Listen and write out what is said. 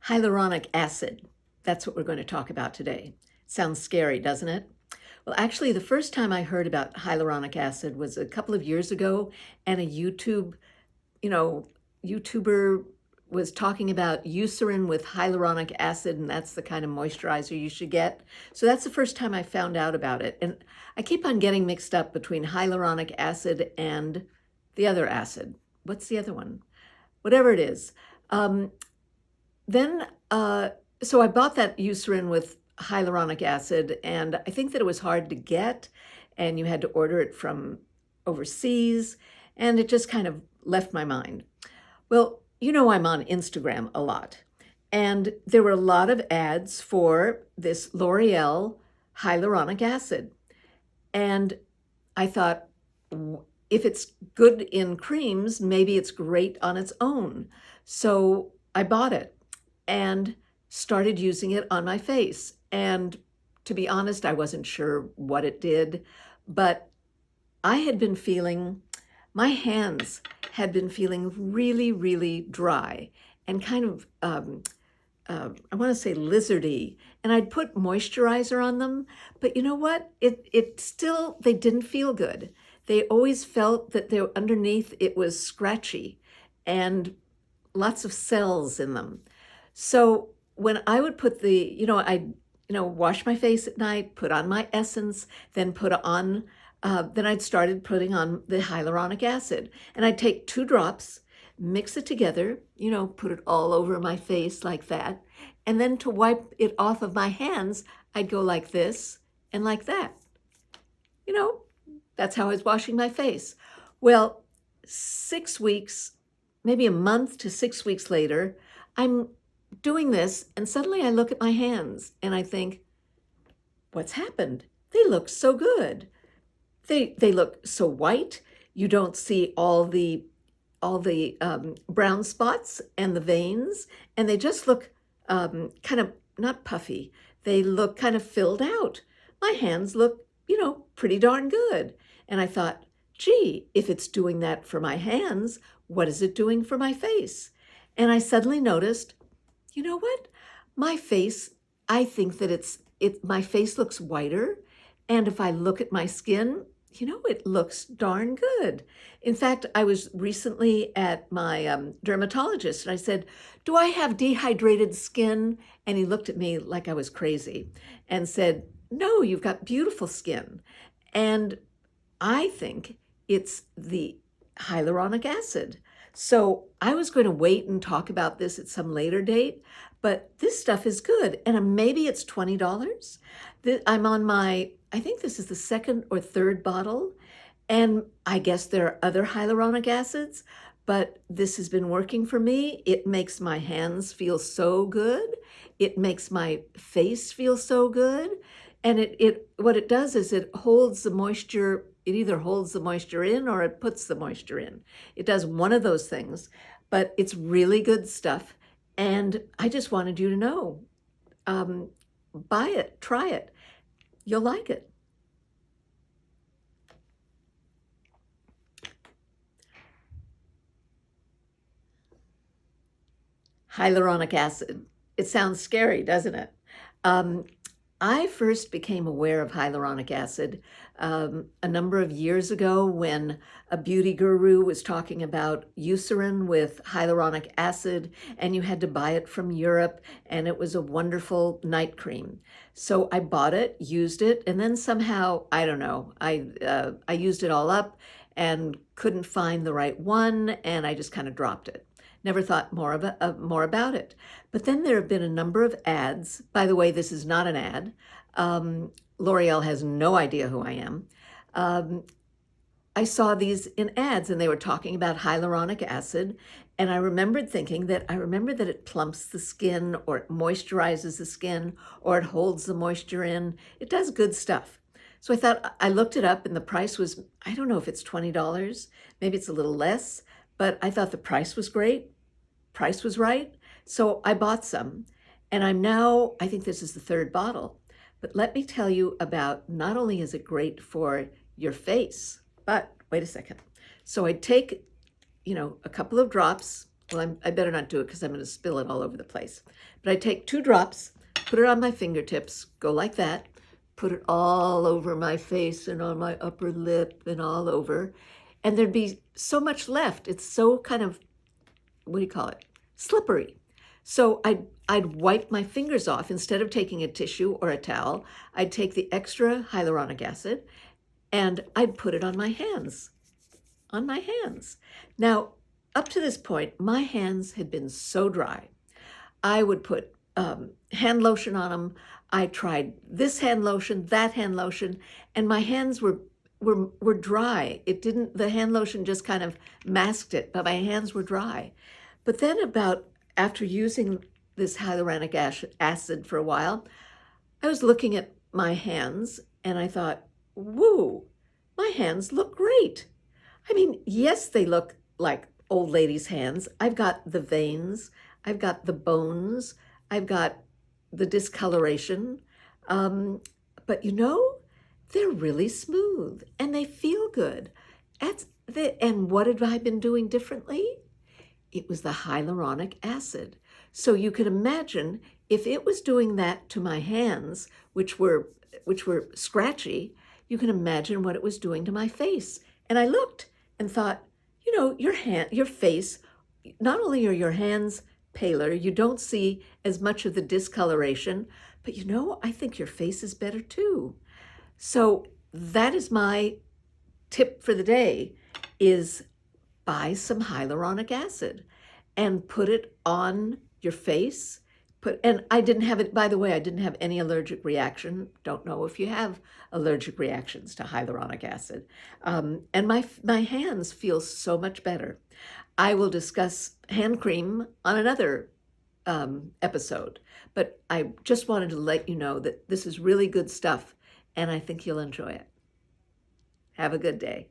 Hyaluronic acid. That's what we're going to talk about today. Sounds scary, doesn't it? Well, actually, the first time I heard about hyaluronic acid was a couple of years ago, and a you know, YouTuber was talking about Eucerin with hyaluronic acid, and that's the kind of moisturizer you should get. So that's the first time I found out about it. And I keep on getting mixed up between hyaluronic acid and the other acid. What's the other one? Whatever it is. Um, then, so I bought that Eucerin with hyaluronic acid, and I think that it was hard to get, and you had to order it from overseas, and it just kind of left my mind. Well, you know, I'm on Instagram a lot, and there were a lot of ads for this L'Oreal hyaluronic acid. And I thought, if it's good in creams, maybe it's great on its own. So I bought it and started using it on my face. And to be honest, I wasn't sure what it did, but I had been feeling, my hands had been feeling really, really dry and kind of, I want to say lizardy. And I'd put moisturizer on them, but you know what? It still, they didn't feel good. They always felt that they underneath it was scratchy and lots of cells in them. So when I would put I wash my face at night, put on my essence, then then I'd started putting on the hyaluronic acid. And I'd take 2 drops, mix it together, put it all over my face like that. And then to wipe it off of my hands, I'd go like this and like that. That's how I was washing my face. Well, 6 weeks, maybe a month to 6 weeks later, I'm doing this, and suddenly I look at my hands and I think, what's happened? They look so good. They look so white. You don't see all the brown spots and the veins, and they just look kind of not puffy. They look kind of filled out. My hands look, pretty darn good. And I thought, gee, if it's doing that for my hands, what is it doing for my face? And I suddenly noticed, you know what? My face, I think that my face looks whiter. And if I look at my skin, it looks darn good. In fact, I was recently at my dermatologist and I said, do I have dehydrated skin? And he looked at me like I was crazy and said, no, you've got beautiful skin. And I think it's the hyaluronic acid. So I was going to wait and talk about this at some later date, but this stuff is good. And maybe it's $20. I'm on I think this is the 2nd or 3rd bottle. And I guess there are other hyaluronic acids, but this has been working for me. It makes my hands feel so good. It makes my face feel so good. And what it does is it holds the moisture. It either holds the moisture in or it puts the moisture in. It does one of those things, but it's really good stuff. And I just wanted you to know, buy it, try it. You'll like it. Hyaluronic acid. It sounds scary, doesn't it? I first became aware of hyaluronic acid a number of years ago when a beauty guru was talking about Eucerin with hyaluronic acid, and you had to buy it from Europe, and it was a wonderful night cream. So I bought it, used it, and then somehow, I don't know, I used it all up and couldn't find the right one, and I just kind of dropped it. Never thought more about it. But then there have been a number of ads. By the way, this is not an ad. L'Oreal has no idea who I am. I saw these in ads, and they were talking about hyaluronic acid. And I remembered thinking that it plumps the skin, or it moisturizes the skin, or it holds the moisture in. It does good stuff. So I thought, I looked it up, and the price was, I don't know if it's $20. Maybe it's a little less. But I thought the price was great, price was right. So I bought some, and I think this is the 3rd bottle. But let me tell you about, not only is it great for your face, but wait a second. So I'd take, a couple of drops Well, I better not do it because I'm going to spill it all over the place. But I take 2 drops, put it on my fingertips, go like that, put it all over my face and on my upper lip and all over. And there'd be so much left. It's so kind of, what do you call it? Slippery. So I'd wipe my fingers off. Instead of taking a tissue or a towel, I'd take the extra hyaluronic acid and I'd put it on my hands. On my hands. Now, up to this point, my hands had been so dry. I would put hand lotion on them. I tried this hand lotion, that hand lotion, and my hands were dry. It didn't. The hand lotion just kind of masked it, but my hands were dry. But then, after using this hyaluronic acid for a while, I was looking at my hands and I thought, "Woo, my hands look great." I mean, yes, they look like old ladies' hands. I've got the veins, I've got the bones, I've got the discoloration. But they're really smooth and they feel good. And what have I been doing differently? It was the hyaluronic acid. So you can imagine if it was doing that to my hands, which were scratchy, you can imagine what it was doing to my face. And I looked and thought, your face, not only are your hands paler, you don't see as much of the discoloration, but I think your face is better too. So that is my tip for the day, is buy some hyaluronic acid and put it on your face. And I didn't have it, by the way, I didn't have any allergic reaction. Don't know if you have allergic reactions to hyaluronic acid. And my hands feel so much better. I will discuss hand cream on another episode, but I just wanted to let you know that this is really good stuff, and I think you'll enjoy it. Have a good day.